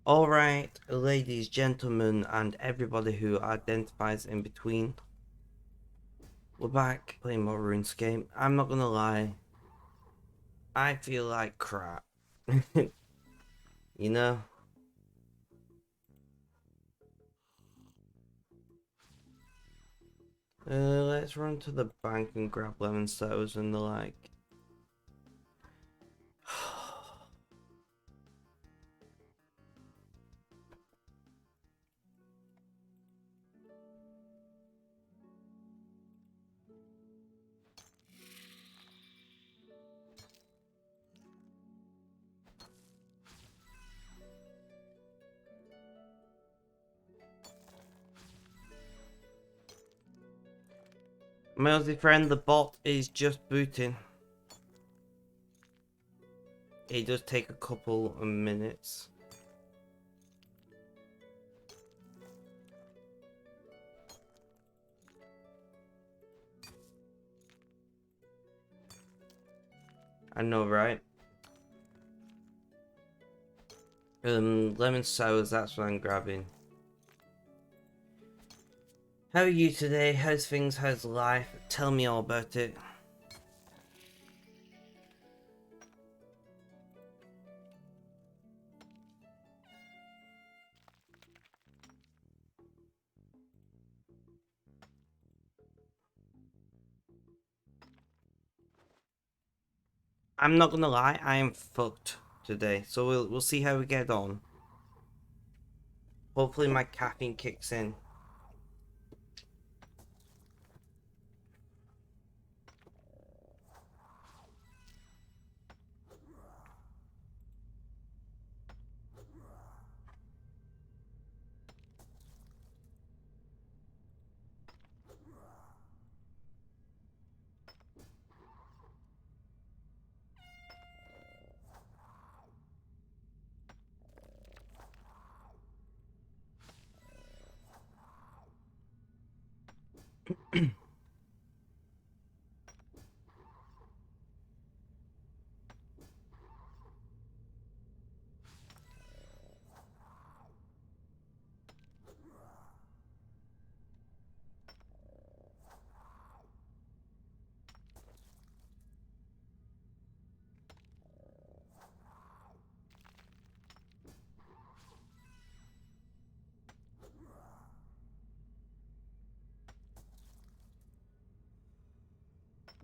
Alright, ladies, gentlemen, and everybody who identifies in between. We're back playing more Runescape. I'm not gonna lie, I feel like crap. You know? Let's run to the bank and grab lemon sodas and the like. My Aussie friend, the bot is just booting. It does take a couple of minutes. I know, right? Lemon sours, that's what I'm grabbing. How are you today? How's things? How's life? Tell me all about it. I'm not gonna lie, I am fucked today. So we'll see how we get on. Hopefully my caffeine kicks in.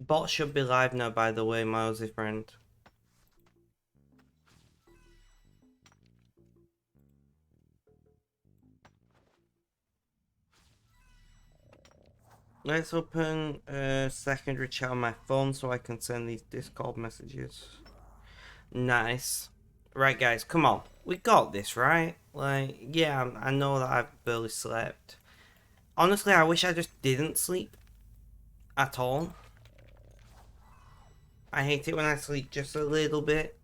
Bot should be live now, by the way, my Aussie friend. Let's open a secondary chat on my phone so I can send these Discord messages. Nice. Right, guys, come on. We got this, right? Like, yeah, I know that I've barely slept. Honestly, I wish I just didn't sleep at all. I hate it when I sleep just a little bit.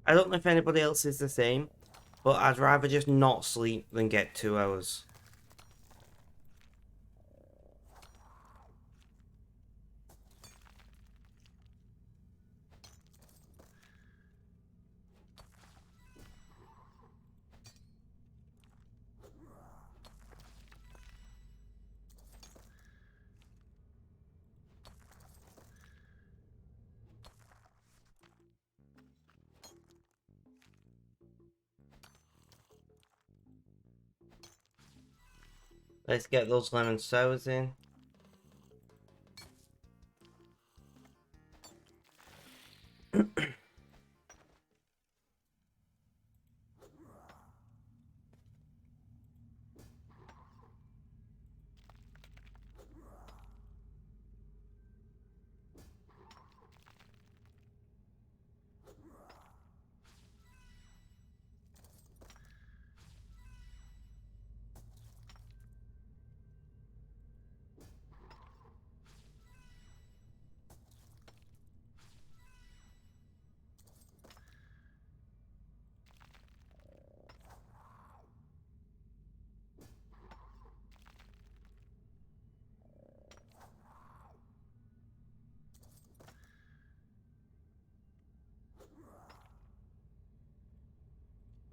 I don't know if anybody else is the same, but I'd rather just not sleep than get 2 hours. Let's get those lemon sours in.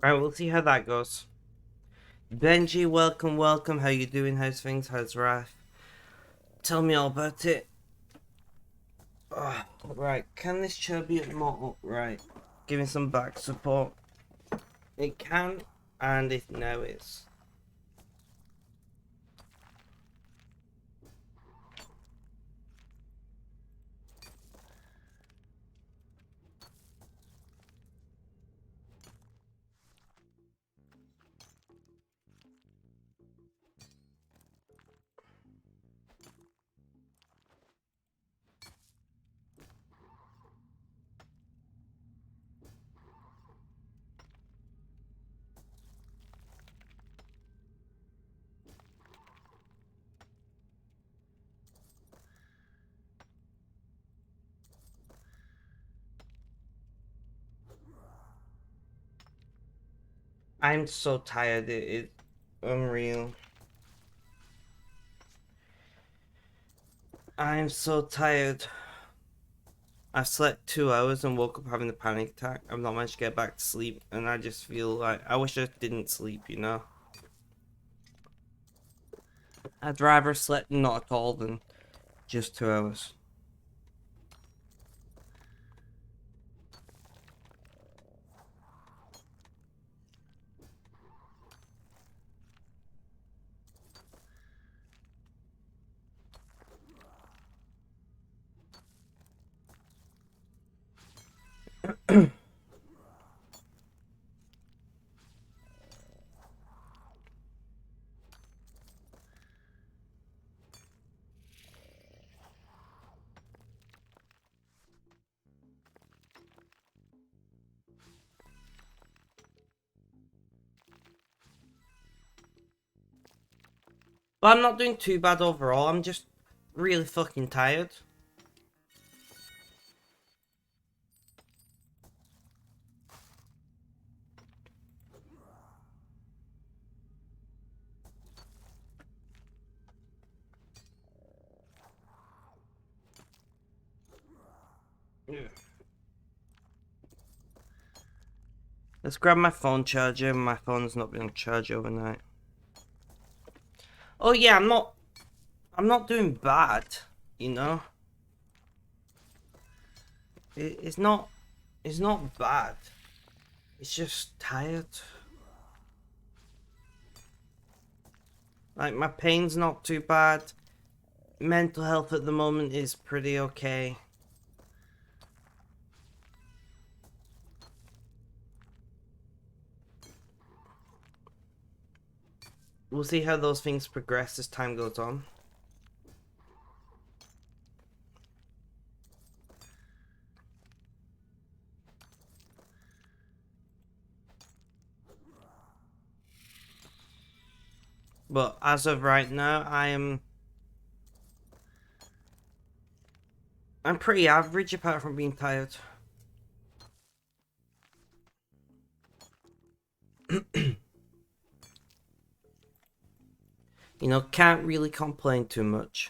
Right, we'll see how that goes. Benji, welcome, welcome. How you doing? How's things? How's Wrath? Tell me all about it. Right, can this chair be more upright? Give me some back support. It can, and it now is. I'm so tired, it is unreal. I'm so tired. I slept 2 hours and woke up having a panic attack. I've not managed to get back to sleep, and I just feel like I wish I didn't sleep, you know? I'd rather slept not at all than just 2 hours. But I'm not doing too bad overall, I'm just really fucking tired. Let's grab my phone charger. My phone's not been charged overnight. Oh yeah, I'm not doing bad, you know? It's not bad. It's just tired. Like, my pain's not too bad. Mental health at the moment is pretty okay. We'll see how those things progress as time goes on. But as of right now, I'm pretty average apart from being tired. You know, can't really complain too much.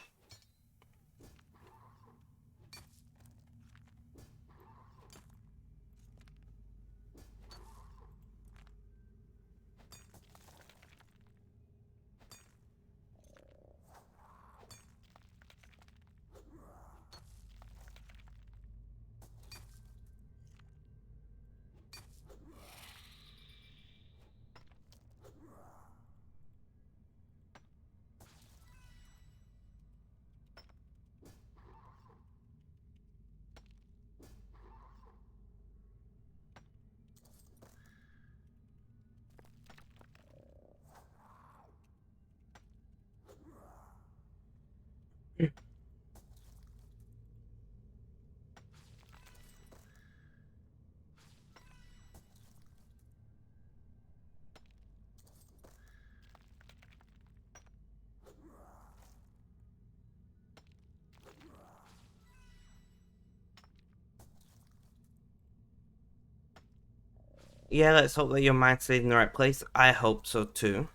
Yeah, let's hope that your mind stayed in the right place. I hope so too.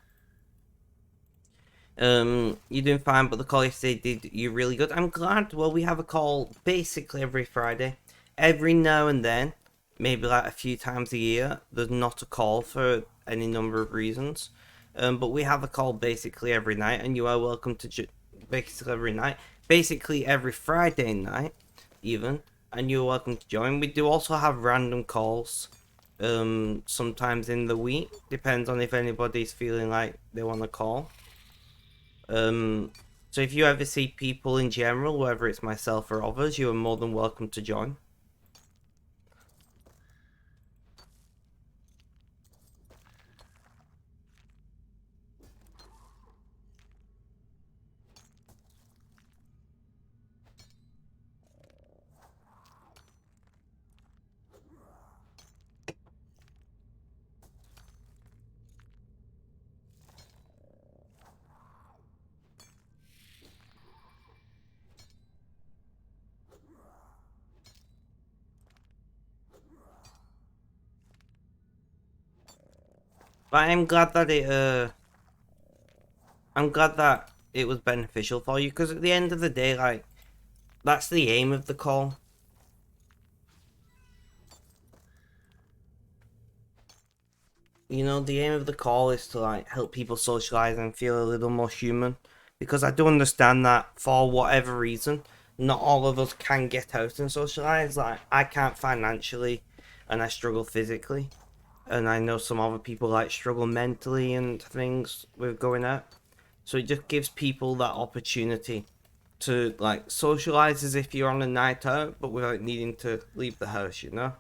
You're doing fine, but the call yesterday did you really good. I'm glad. Well, we have a call basically every Friday. Every now and then, maybe like a few times a year. There's not a call for any number of reasons. But we have a call basically every night, and you are welcome to basically every night, basically every Friday night, even, and you're welcome to join. We do also have random calls, sometimes in the week, depends on if anybody's feeling like they want to call. So if you ever see people in general, whether it's myself or others, you are more than welcome to join. But I'm glad that it was beneficial for you, because at the end of the day, like, that's the aim of the call. You know, the aim of the call is to like help people socialize and feel a little more human. Because I do understand that for whatever reason, not all of us can get out and socialize. Like, I can't financially, and I struggle physically. And I know some other people like struggle mentally and things with going out. So it just gives people that opportunity to like socialize as if you're on a night out, but without needing to leave the house, you know?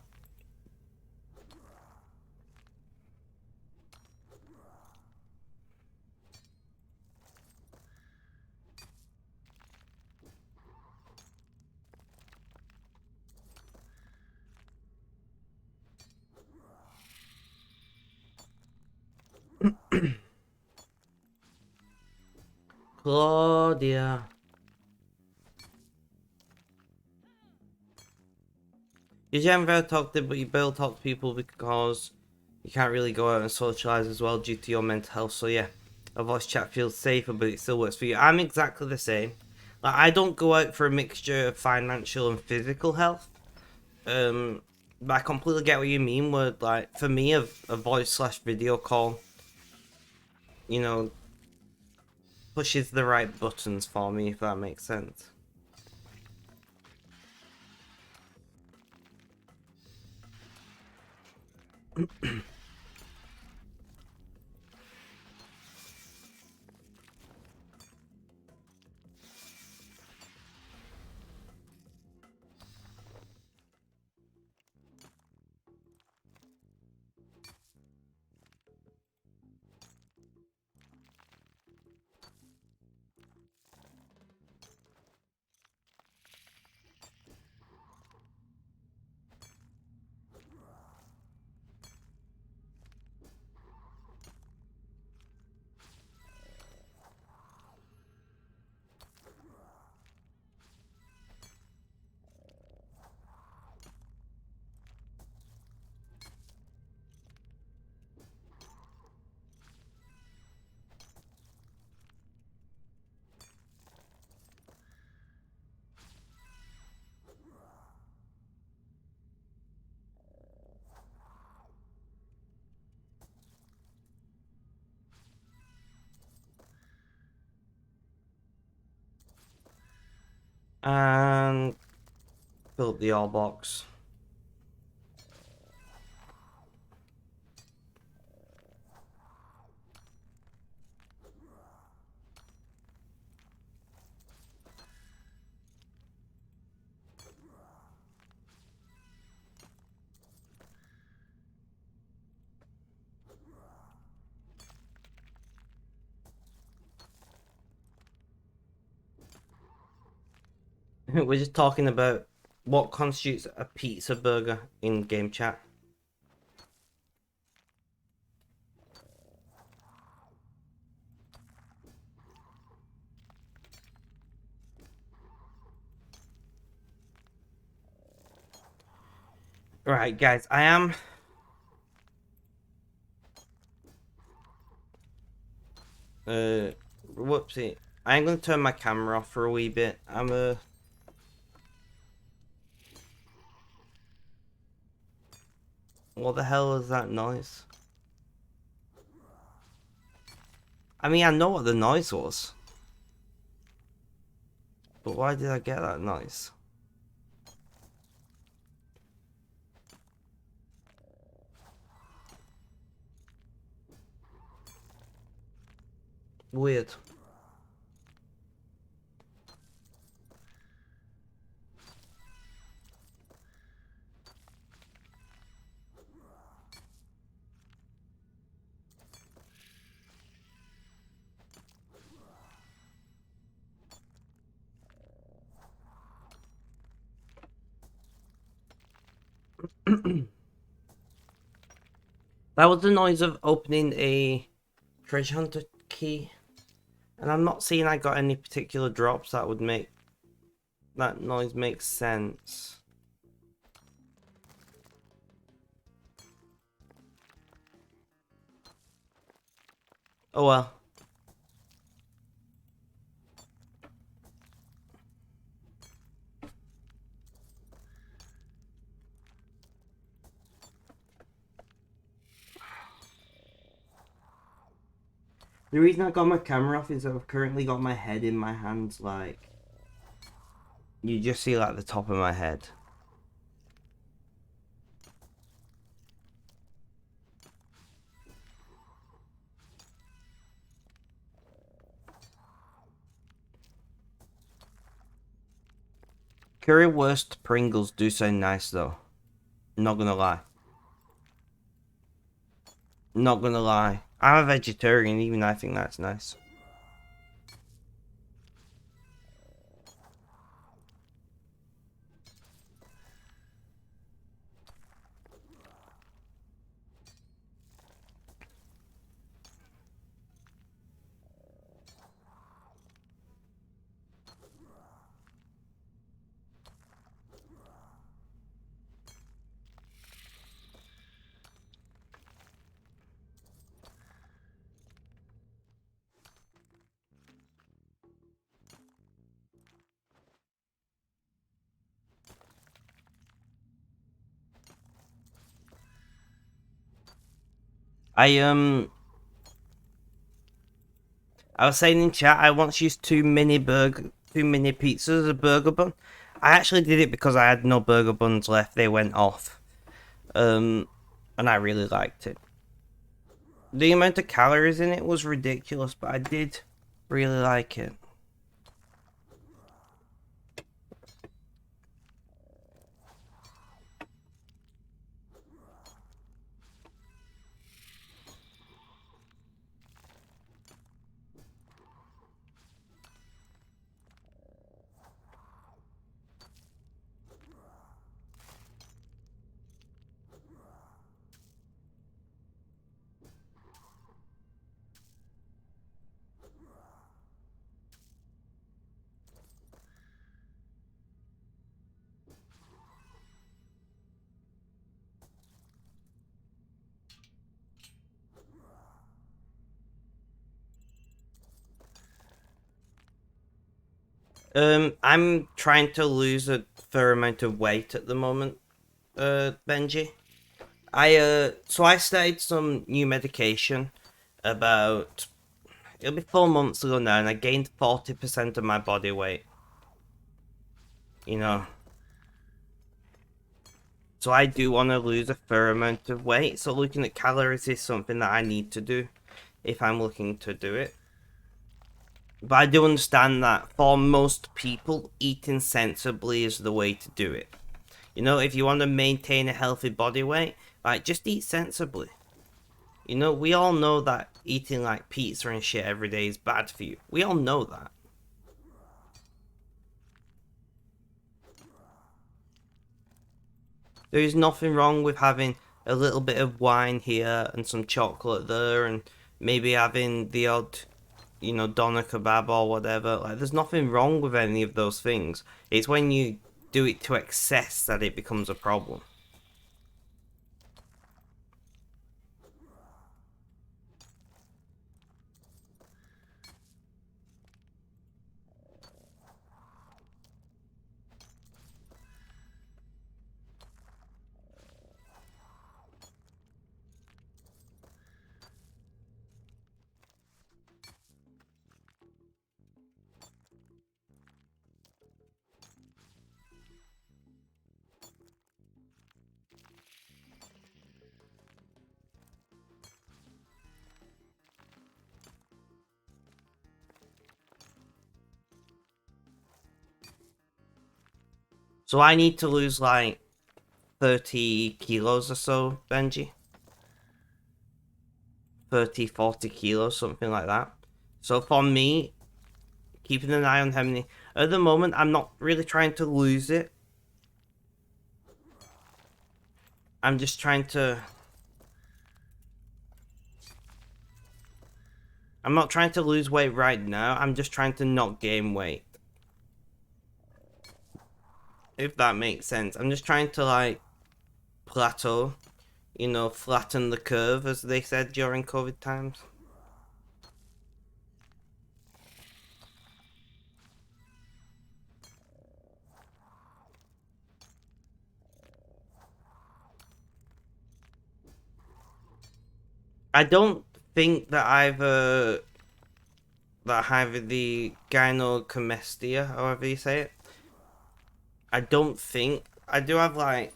Claudia. You haven't really talked to, but you barely talk to people because you can't really go out and socialize as well due to your mental health. So yeah, a voice chat feels safer, but it still works for you. I'm exactly the same. Like, I don't go out for a mixture of financial and physical health. But I completely get what you mean. Where like for me, a voice slash video call, you know, pushes the right buttons for me, if that makes sense. And fill up the all box. We're just talking about what constitutes a pizza burger in game chat. Right, guys, I am. Uh, Whoopsie. I'm gonna turn my camera off for a wee bit. What the hell is that noise? I mean, I know what the noise was. But why did I get that noise? Weird. That was the noise of opening a treasure hunter key. And I'm not seeing I got any particular drops that would make that noise make sense. Oh well. The reason I got my camera off is that I've currently got my head in my hands, like... You just see, like, the top of my head. Currywurst Pringles do sound nice, though. Not gonna lie. Not gonna lie. I'm a vegetarian, even I think that's nice. I was saying in chat, I once used two mini pizzas as a burger bun. I actually did it because I had no burger buns left. They went off. And I really liked it. The amount of calories in it was ridiculous, but I did really like it. I'm trying to lose a fair amount of weight at the moment, Benji. So I started some new medication about, it'll be 4 months ago now, and I gained 40% of my body weight. You know. So I do want to lose a fair amount of weight, so looking at calories is something that I need to do if I'm looking to do it. But I do understand that for most people, eating sensibly is the way to do it. You know, if you want to maintain a healthy body weight, like, just eat sensibly. You know, we all know that eating, like, pizza and shit every day is bad for you. We all know that. There is nothing wrong with having a little bit of wine here and some chocolate there and maybe having the odd, you know, doner kebab or whatever. Like, there's nothing wrong with any of those things. It's when you do it to excess that it becomes a problem. So I need to lose like 30 kilos or so, Benji. 30, 40 kilos, something like that. So for me, keeping an eye on how many... At the moment, I'm not really trying to lose it. I'm just trying to... I'm not trying to lose weight right now. I'm just trying to not gain weight. If that makes sense. I'm just trying to, like, plateau. You know, flatten the curve, as they said during COVID times. I don't think that I've that I have the gynecomastia, however you say it. I don't think I do have, like,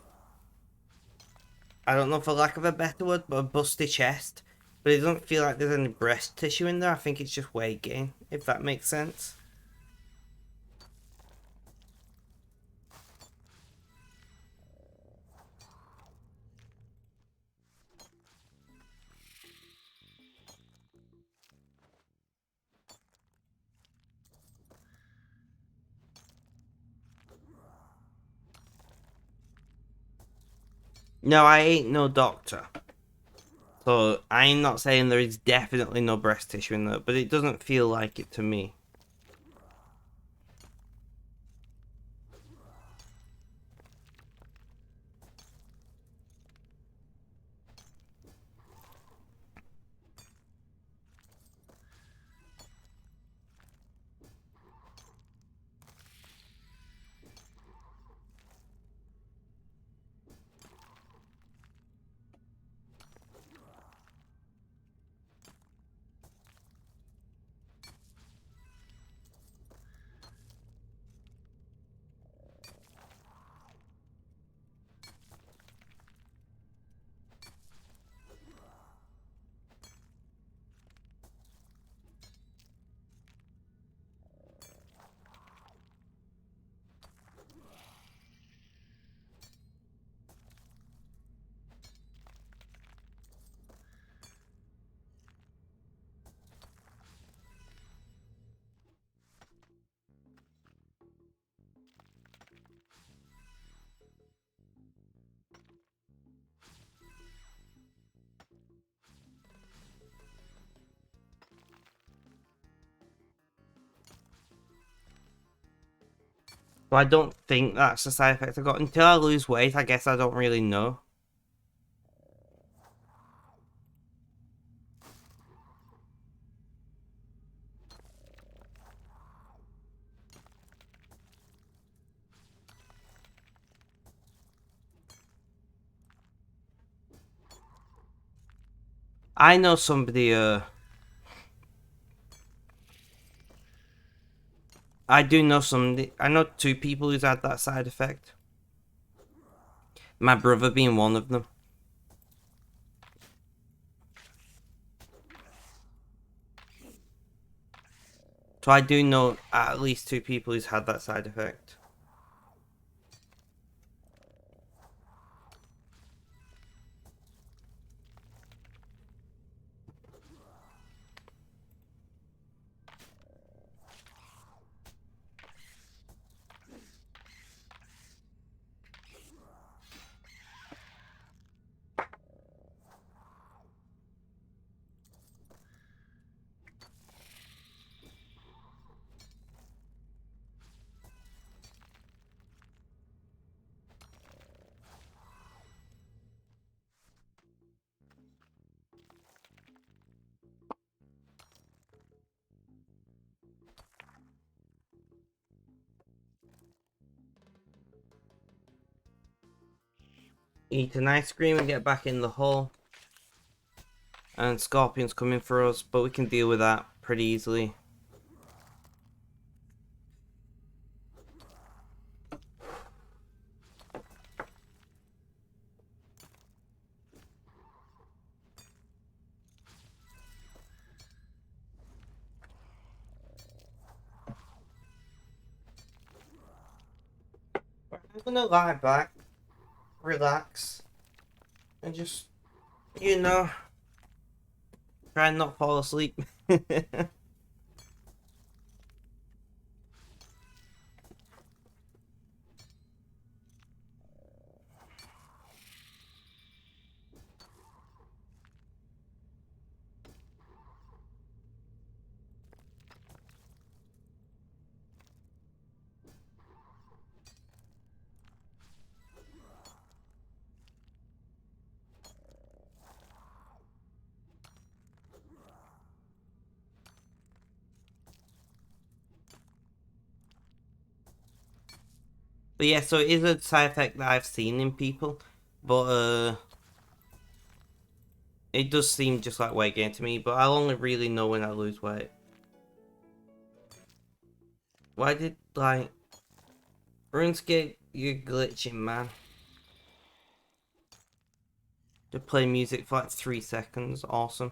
I don't know, for lack of a better word, but a busty chest. But it doesn't feel like there's any breast tissue in there. I think it's just weight gain, if that makes sense. No, I ain't no doctor. So I'm not saying there is definitely no breast tissue in there, but it doesn't feel like it to me. So I don't think that's the side effect I got. Until I lose weight, I guess I don't really know. I know somebody, I do know somebody, I know two people who's had that side effect. My brother being one of them. So I do know at least two people who's had that side effect. Eat an ice cream and get back in the hole. And scorpions coming for us, but we can deal with that pretty easily. I'm gonna lie back, relax, and just, you know, try and not fall asleep. But yeah, so it is a side effect that I've seen in people, but it does seem just like weight gain to me, but I'll only really know when I lose weight. Why did, like, RuneScape, you're glitching, man. To play music for like 3 seconds, awesome.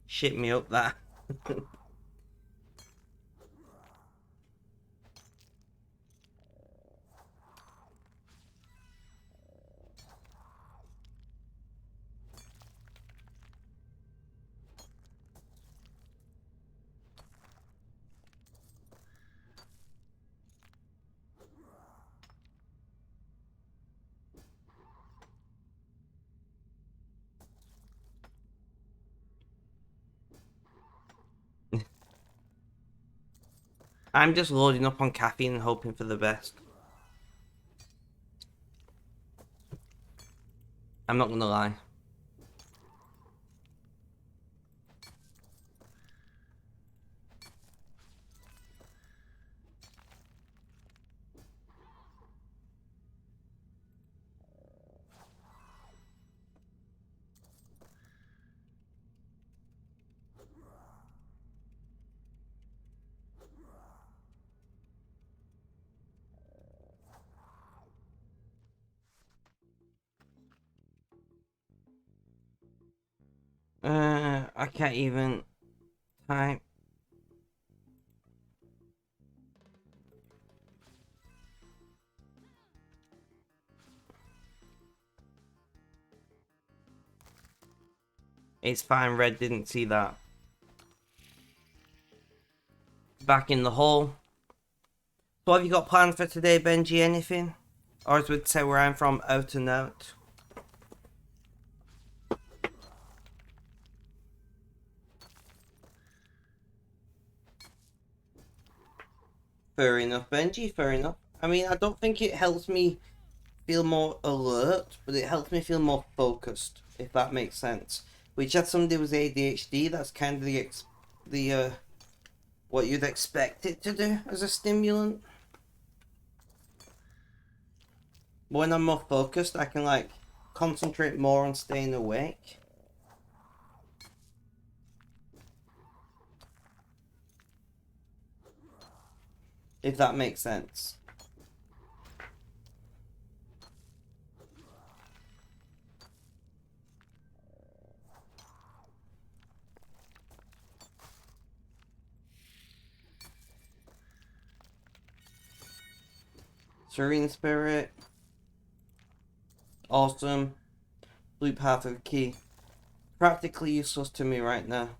Shit me up that. I'm just loading up on caffeine and hoping for the best. I'm not gonna lie. I can't even type. It's fine, Red didn't see that. Back in the hole. So what have you got planned for today, Benji? Anything? Or as we'd say where I'm from, out and out. Fair enough, Benji, fair enough. I mean, I don't think it helps me feel more alert, but it helps me feel more focused, if that makes sense. Which as somebody with ADHD, that's kind of the what you'd expect it to do as a stimulant. But when I'm more focused, I can like concentrate more on staying awake. If that makes sense. Serene Spirit. Awesome. Blue Path of the Key. Practically useless to me right now.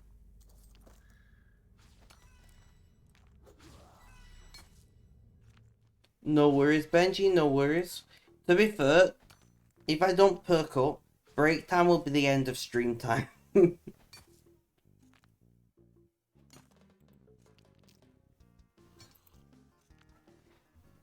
No worries, Benji, no worries. To be fair, if I don't perk up, break time will be the end of stream time.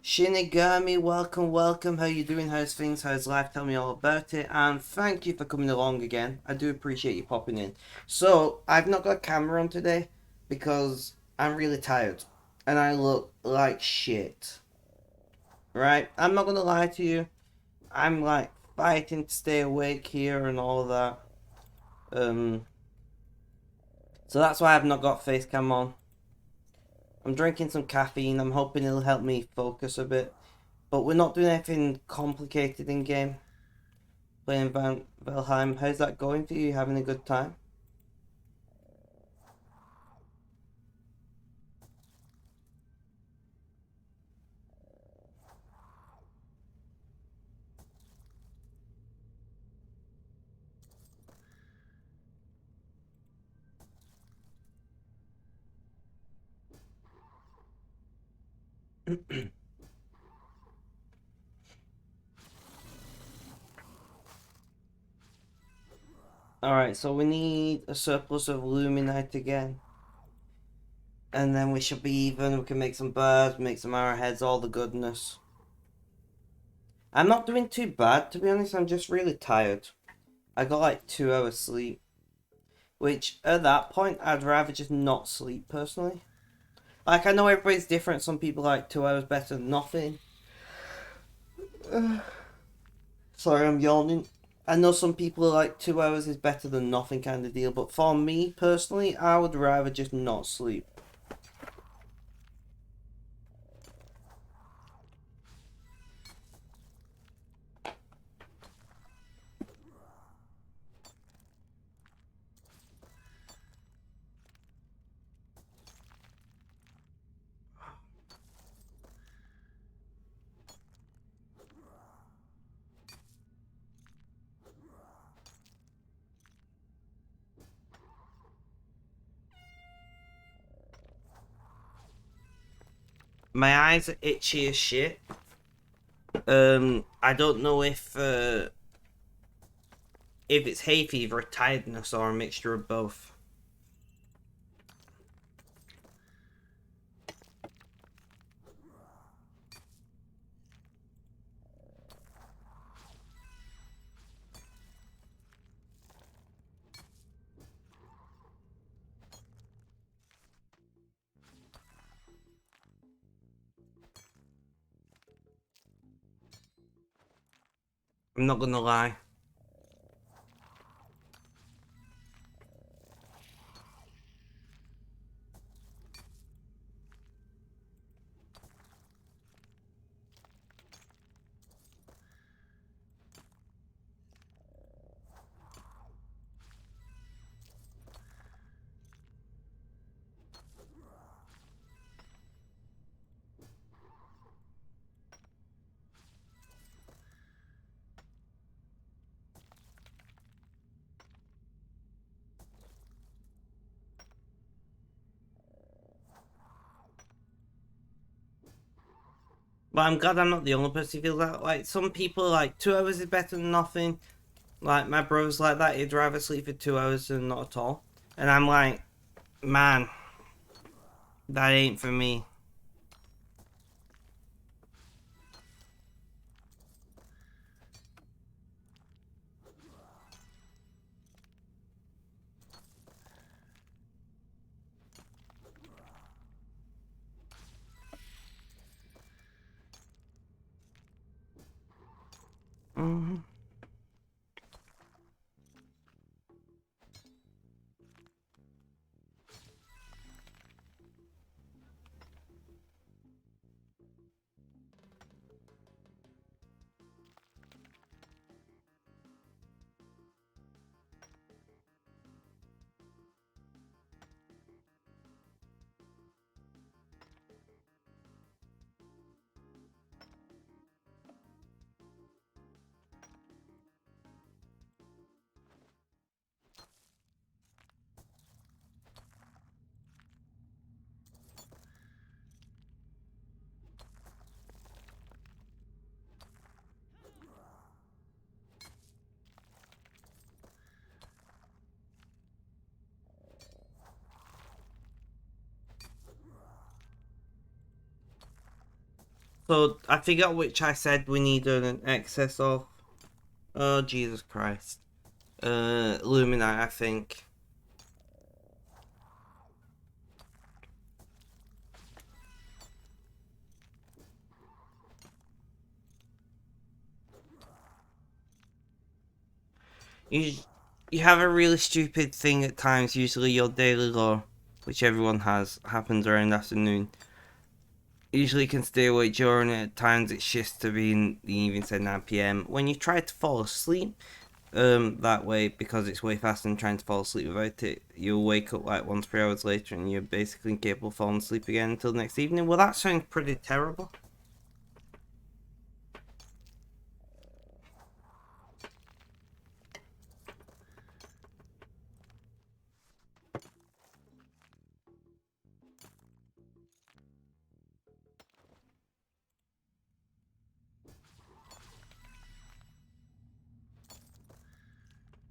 Shinigami, welcome, welcome. How you doing? How's things? How's life? Tell me all about it. And thank you for coming along again. I do appreciate you popping in. So, I've not got a camera on today because I'm really tired. And I look like shit. Right? I'm not gonna lie to you. I'm like fighting to stay awake here and all that. So that's why I've not got face cam on. I'm drinking some caffeine. I'm hoping it'll help me focus a bit. But we're not doing anything complicated in game. Playing Valheim. How's that going for you? You having a good time? Alright, so we need a surplus of Luminite again. And then we should be even. We can make some birds, make some arrowheads, all the goodness. I'm not doing too bad, to be honest. I'm just really tired. I got like 2 hours sleep. Which, at that point, I'd rather just not sleep, personally. Like, I know everybody's different. Some people like 2 hours better than nothing. Sorry, I'm yawning. I know some people are like 2 hours is better than nothing kind of deal. But for me, personally, I would rather just not sleep. My eyes are itchy as shit. I don't know if it's hay fever, tiredness, or a mixture of both. I'm not gonna lie. But I'm glad I'm not the only person who feels that. Like, some people, like, 2 hours is better than nothing. Like, my brother's like that. He'd rather sleep for 2 hours than not at all. And I'm like, man, that ain't for me. Mm-hmm. So, I forgot which I said we needed an excess of. Oh, Jesus Christ. Luminite, I think. You, you have a really stupid thing at times, usually your daily law, which everyone has, happens around the afternoon. Usually can stay awake during it, at times it shifts to being the evening, say 9 p.m. When you try to fall asleep, that way, because it's way faster than trying to fall asleep without it, you'll wake up like 1 to 3 hours later and you're basically incapable of falling asleep again until the next evening. Well, that sounds pretty terrible.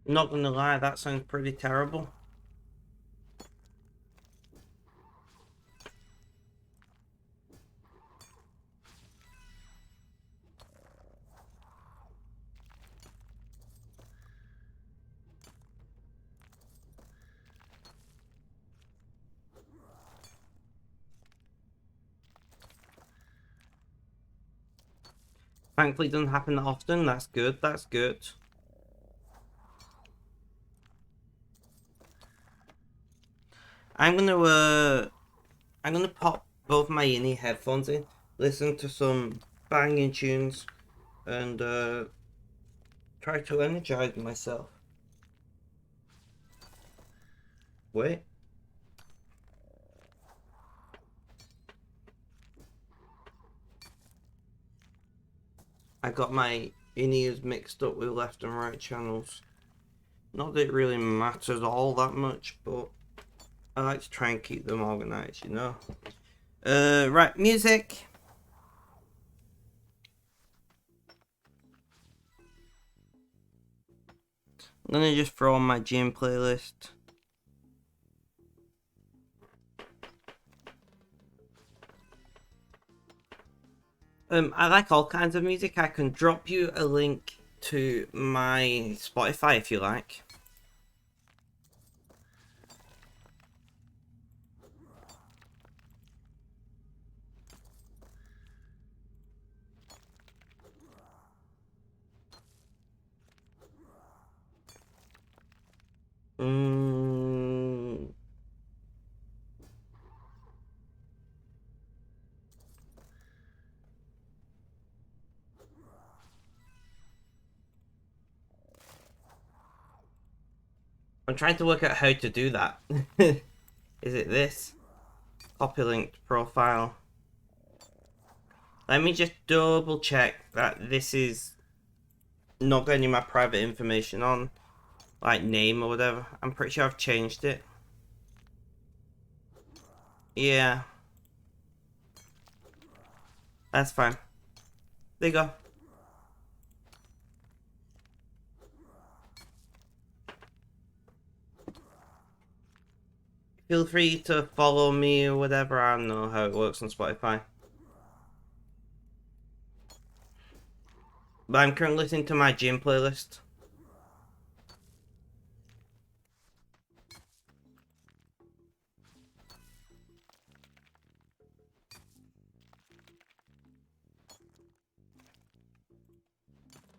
Not gonna lie, that sounds pretty terrible. Thankfully, it doesn't happen that often. That's good. That's good. I'm gonna I'm gonna pop both my in-ear headphones in, listen to some banging tunes, and try to energize myself. Wait, I got my in-ears mixed up with left and right channels. Not that it really matters all that much, but I like to try and keep them organized, you know. Right, music. I'm gonna just throw on my gym playlist. I like all kinds of music. I can drop you a link to my Spotify if you like. Mm, I'm trying to work out how to do that. Is it this? Copy linked profile. Let me just double check that this is not got any of my private information on, like name or whatever. I'm pretty sure I've changed it. Yeah, that's fine. There you go. Feel free to follow me or whatever. I don't know how it works on Spotify. But I'm currently listening to my gym playlist.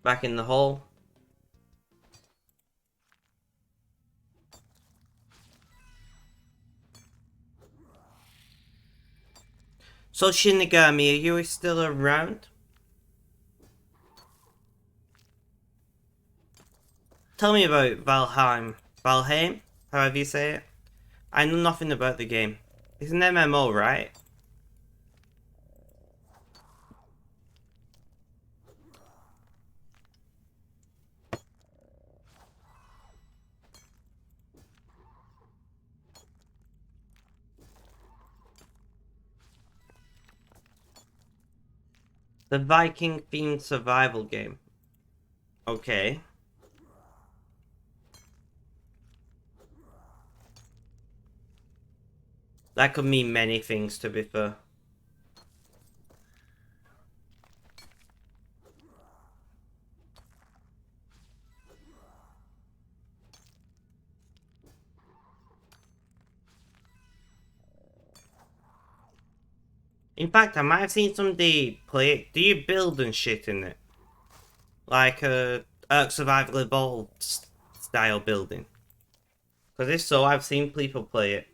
Back in the hole. So Shinigami, are you still around? Tell me about Valheim. Valheim? However you say it. I know nothing about the game. It's an MMO, right? The Viking themed survival game. Okay. That could mean many things, to be fair. In fact, I might have seen somebody play it. Do you build and shit in it? Like a Ark Survival Evolved style building? Because if so, I've seen people play it.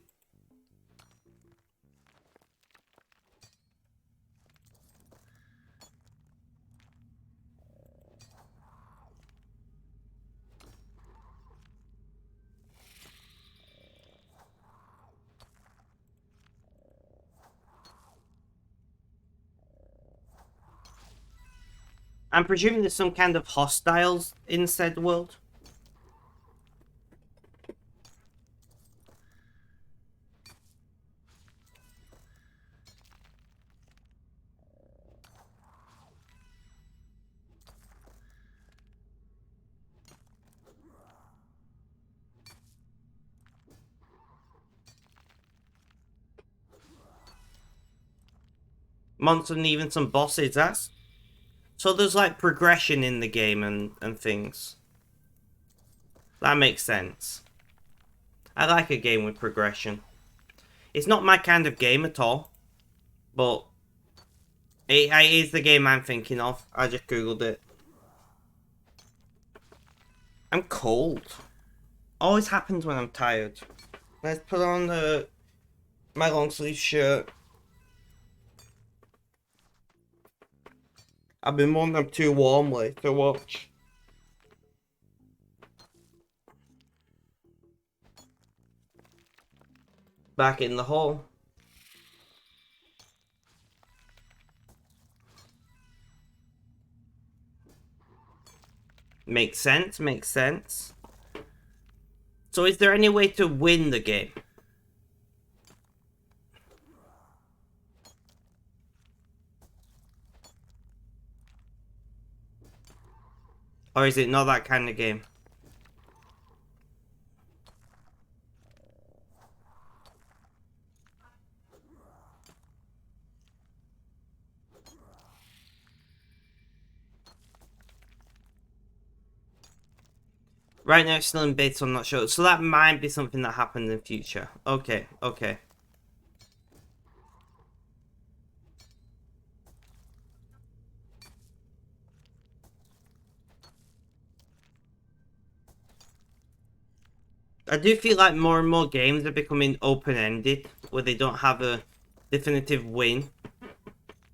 I'm presuming there's some kind of hostiles in said world. monsters and even some bosses. That's so there's like progression in the game and things. That makes sense. I like a game with progression. It's not my kind of game at all, but it is the game I'm thinking of. I just googled it. I'm cold. Always happens when I'm tired. Let's put on my long sleeve shirt. I've been wearing them too warmly to watch. Back in the hole. Makes sense, makes sense. So is there any way to win the game? Or is it not that kind of game? Right now it's still in beta, so I'm not sure. So that might be something that happened in the future. Okay, okay. I do feel like more and more games are becoming open-ended, where they don't have a definitive win.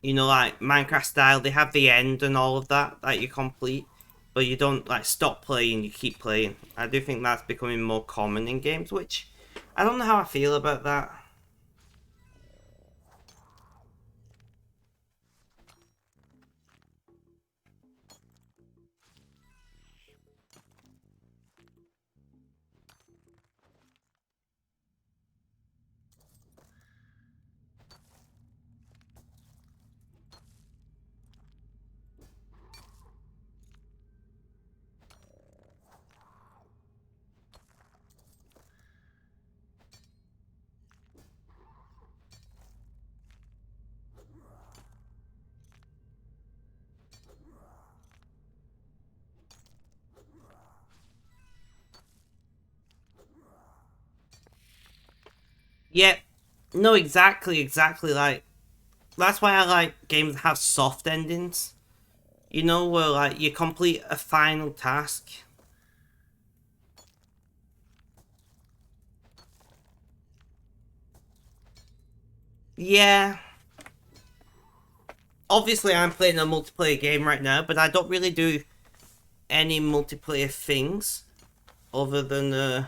You know, like Minecraft style, they have the end and all of that you complete, but you don't like stop playing, you keep playing. I do think that's becoming more common in games, which I don't know how I feel about that. Yeah, no, exactly. Like that's why I like games that have soft endings. You know, where like you complete a final task. Yeah, obviously I'm playing a multiplayer game right now, but I don't really do any multiplayer things other than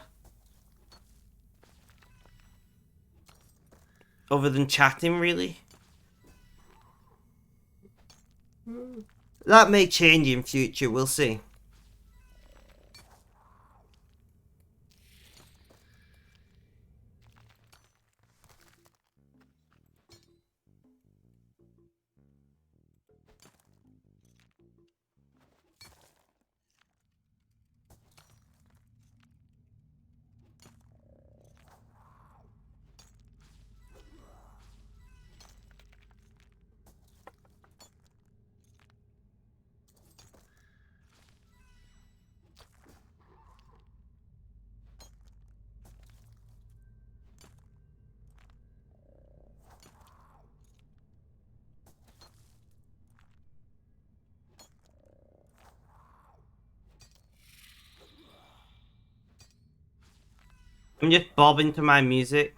chatting really. That may change in future, we'll see. I'm just bobbing to my music.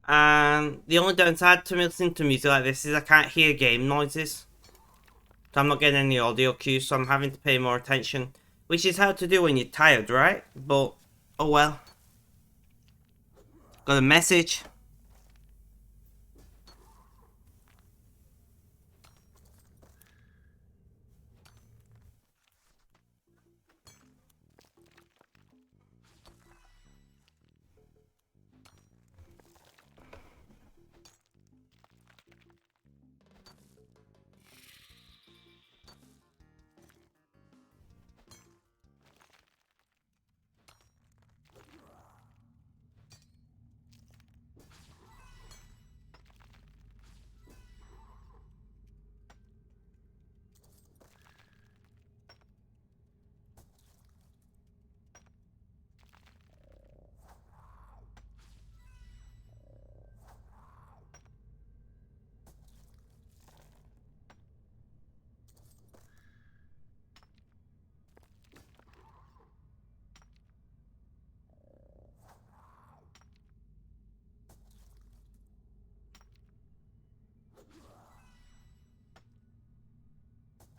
And the only downside to me listening to music like this is I can't hear game noises. So I'm not getting any audio cues, so I'm having to pay more attention. Which is hard to do when you're tired, right? But, oh well. Got a message.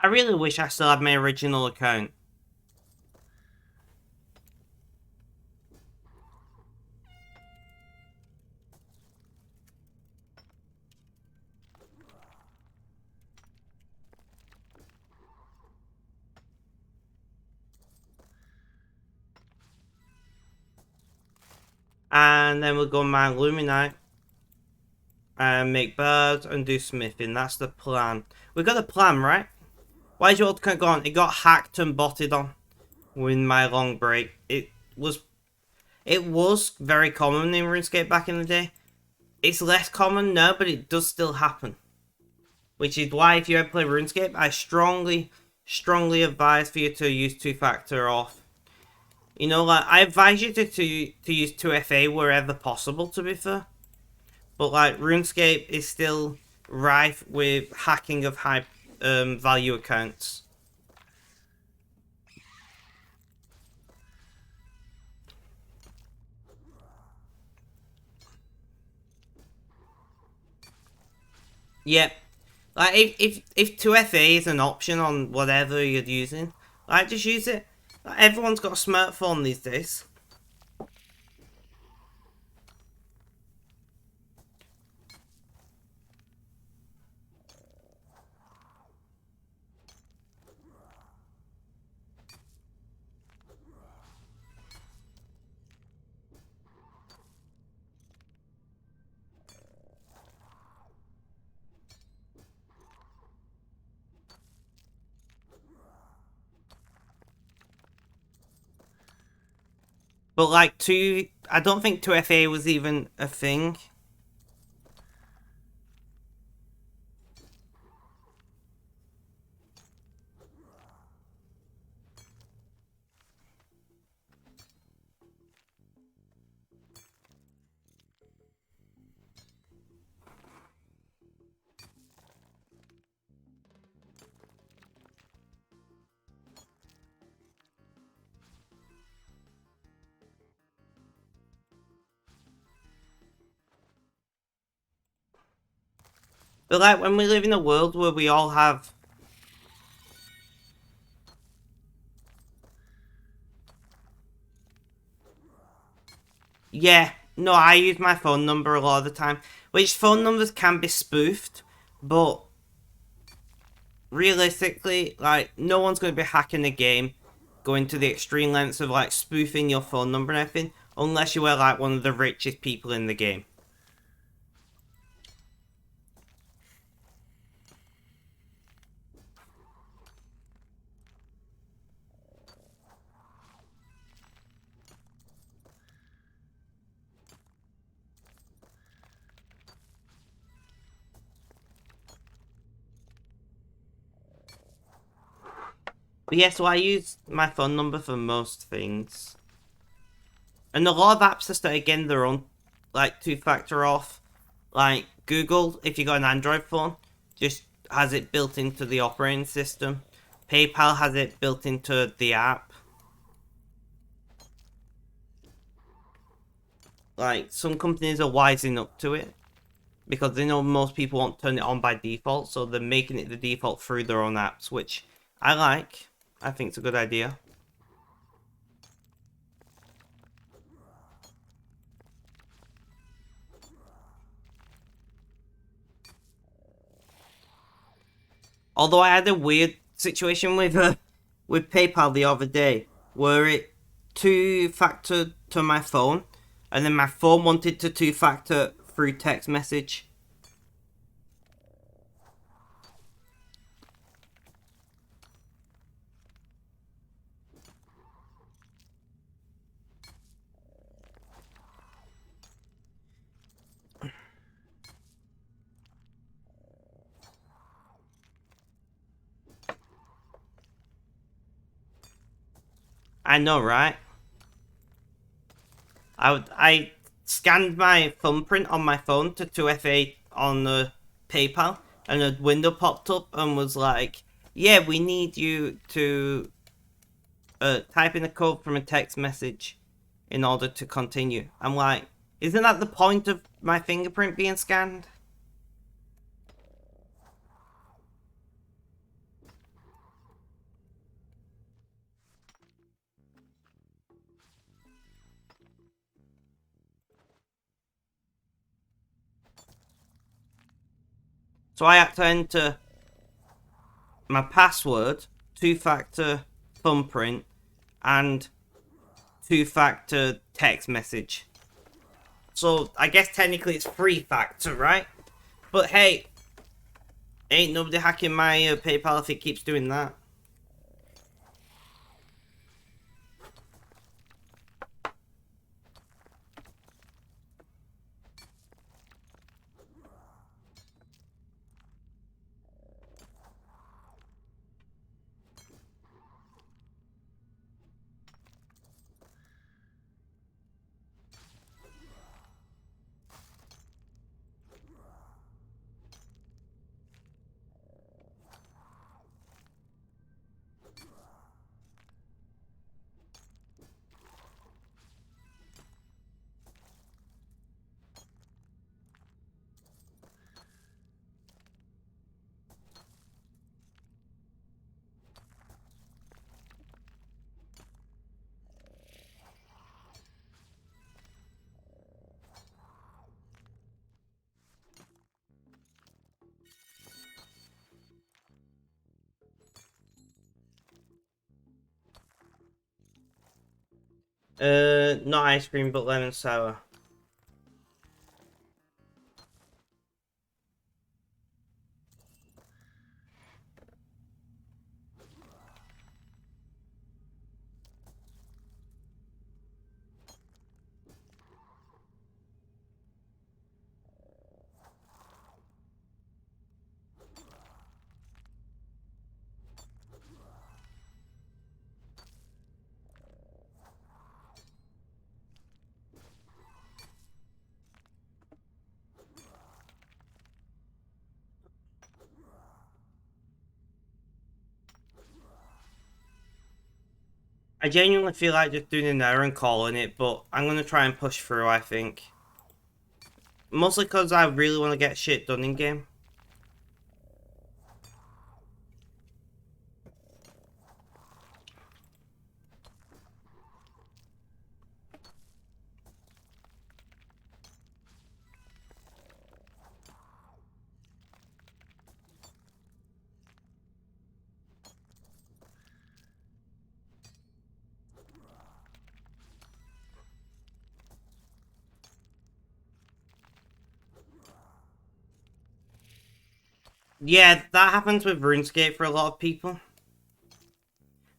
I really wish I still had my original account. And then we'll go mine Luminite and make birds and do smithing. That's the plan. We got a plan, right? Why is your account gone? It got hacked and botted on in my long break. It was very common in RuneScape back in the day. It's less common now, but it does still happen. Which is why if you ever play RuneScape, I strongly advise for you to use two-factor off. You know, like, I advise you to use 2FA wherever possible, to be fair. But, like, RuneScape is still rife with hacking of high value accounts. Yep. Like, if 2FA is an option on whatever you're using, like, just use it. Like, everyone's got a smartphone these days. But, like, I don't think 2FA was even a thing. But, like, when we live in a world where we all have... Yeah, no, I use my phone number a lot of the time. Which phone numbers can be spoofed, but... realistically, like, no one's going to be hacking the game, going to the extreme lengths of, like, spoofing your phone number and everything, unless you were, like, one of the richest people in the game. But yeah, so I use my phone number for most things. And a lot of apps are starting getting their own, like, two-factor off. Like, Google, if you got an Android phone, just has it built into the operating system. PayPal has it built into the app. Like, some companies are wising up to it, because they know most people won't turn it on by default, so they're making it the default through their own apps, which I like. I think it's a good idea. Although I had a weird situation with PayPal the other day, where it two-factor to my phone, and then my phone wanted to two-factor through text message. I know, right? I scanned my thumbprint on my phone to 2FA on the PayPal, and a window popped up and was like, "Yeah, we need you to type in a code from a text message in order to continue." I'm like, isn't that the point of my fingerprint being scanned? So I had to enter my password, two-factor thumbprint, and two-factor text message. So I guess technically it's three-factor, right? But hey, ain't nobody hacking my PayPal if it keeps doing that. Not ice cream, but lemon sour. I genuinely feel like just doing an error and calling it, but I'm gonna try and push through, I think. Mostly because I really want to get shit done in game. Yeah, that happens with RuneScape for a lot of people.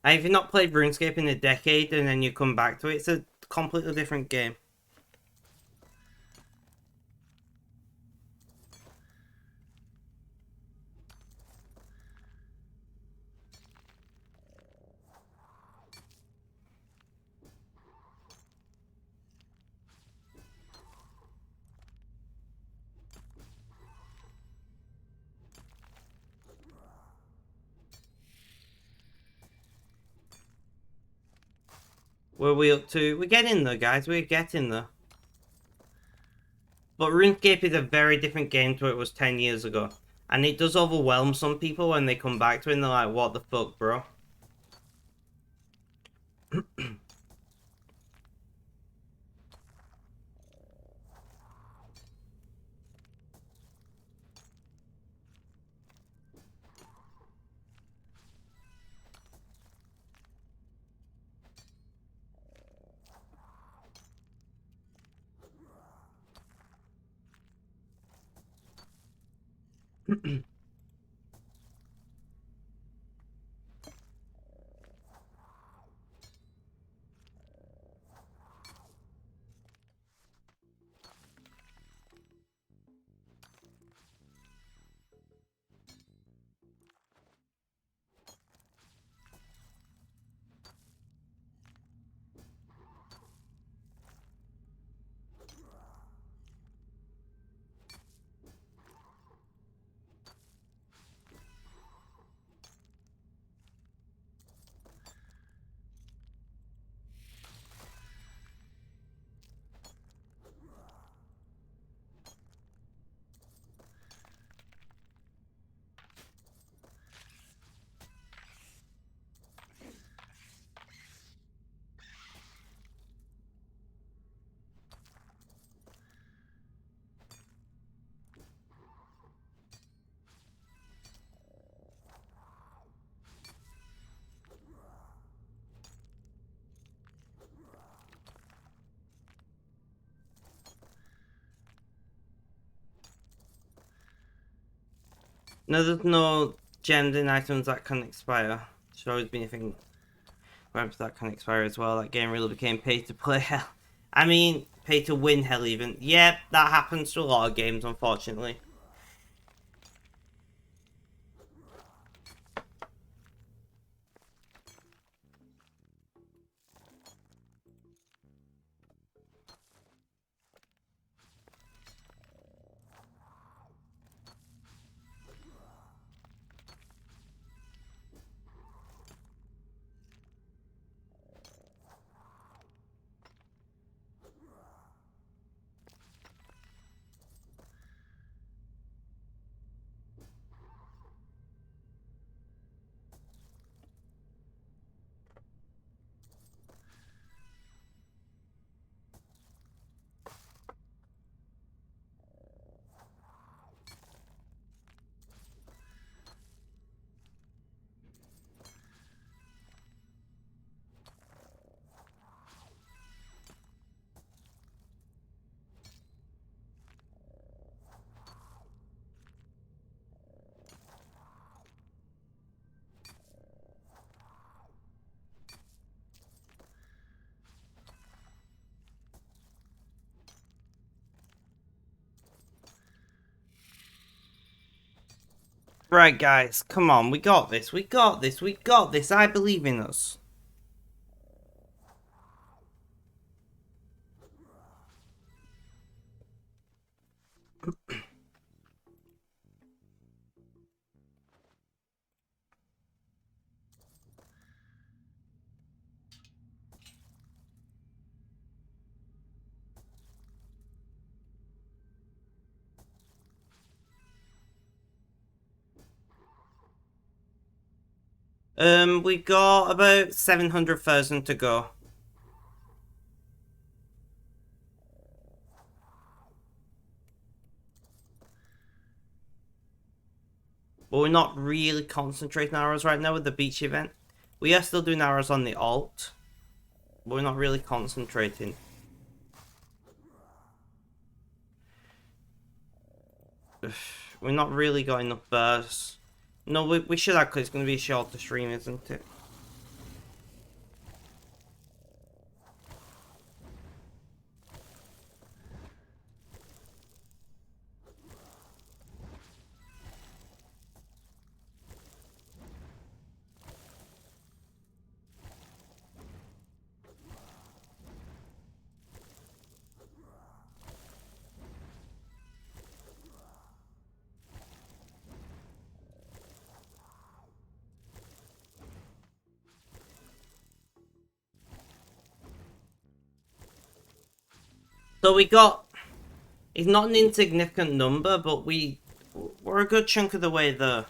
If you've not played RuneScape in a decade and then you come back to it, it's a completely different game. Where are we up to? We're getting there, guys. We're getting there. But RuneScape is a very different game to what it was 10 years ago. And it does overwhelm some people when they come back to it and they're like, what the fuck, bro? No, there's no gems in items that can expire. Should always be anything weapons that can expire as well. That game really became pay to play hell. I mean, pay to win hell even. Yep, that happens to a lot of games, unfortunately. Right, guys, come on. We got this. We got this. We got this. I believe in us. We got about 700,000 to go. But we're not really concentrating arrows right now with the beach event. We are still doing arrows on the alt. But we're not really concentrating. We're not really got enough bursts. No, we should have, because it's going to be a shorter stream, isn't it? So we got... It's not an insignificant number, but we're a good chunk of the way there.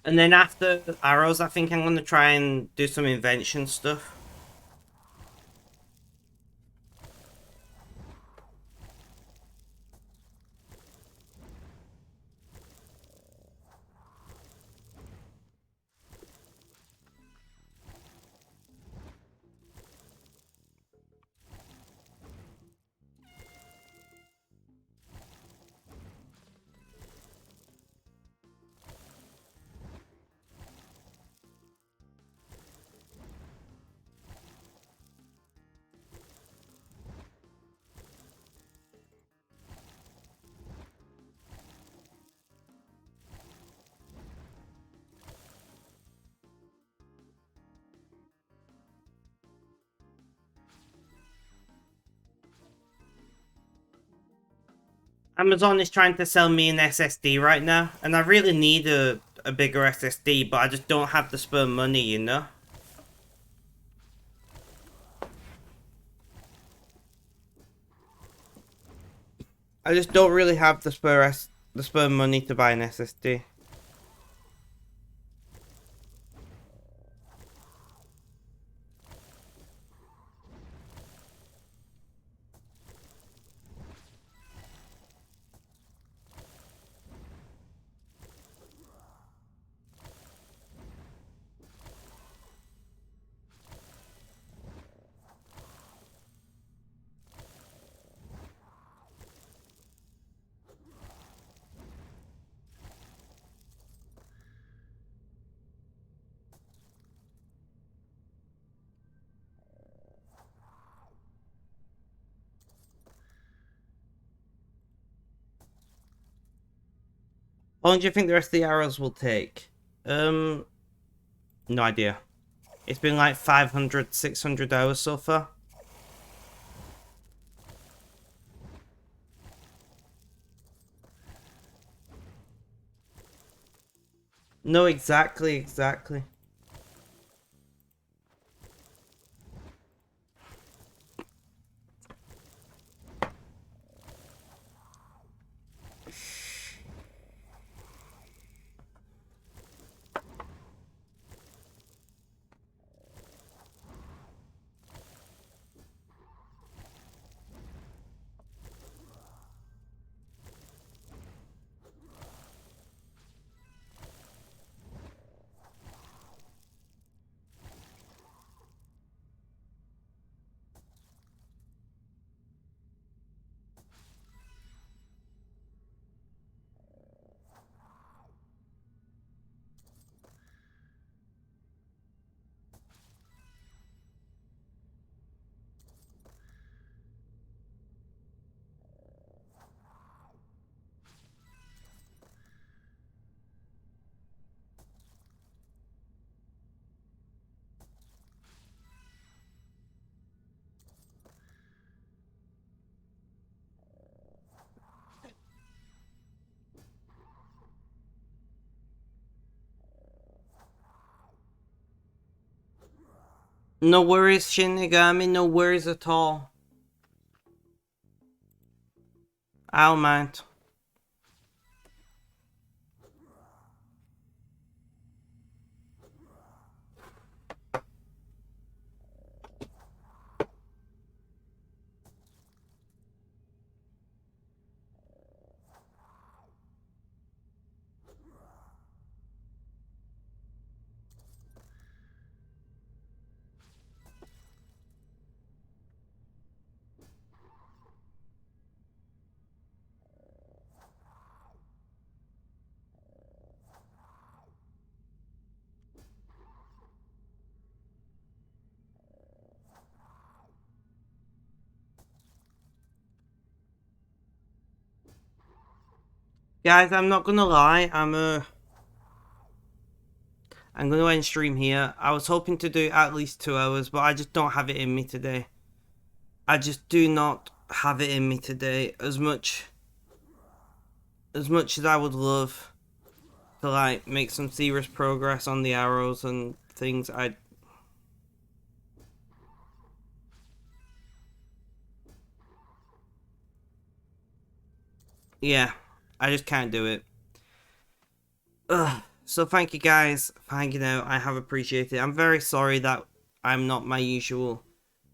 And then after arrows, I think I'm going to try and do some invention stuff. Amazon is trying to sell me an SSD right now, and I really need a bigger SSD, but I just don't have the spare money, you know? I just don't really have the spare money to buy an SSD. How long do you think the rest of the arrows will take? No idea. It's been like 500, 600 hours so far. No, exactly. No worries, Shinigami, no worries at all. I'll mind. Guys, I'm not gonna lie, I'm gonna end stream here. I was hoping to do at least 2 hours, but I just don't have it in me today. I just do not have it in me today as much as I would love to like make some serious progress on the arrows and things. Yeah, I just can't do it. Ugh. So thank you guys for hanging out. I have appreciated it. I'm very sorry that I'm not my usual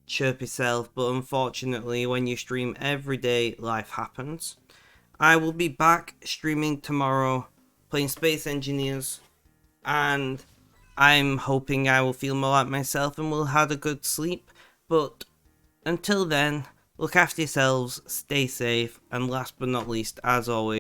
chirpy self, but unfortunately when you stream every day, life happens. I will be back streaming tomorrow, playing Space Engineers, and I'm hoping I will feel more like myself and will have a good sleep. But until then, look after yourselves, stay safe, and last but not least, as always,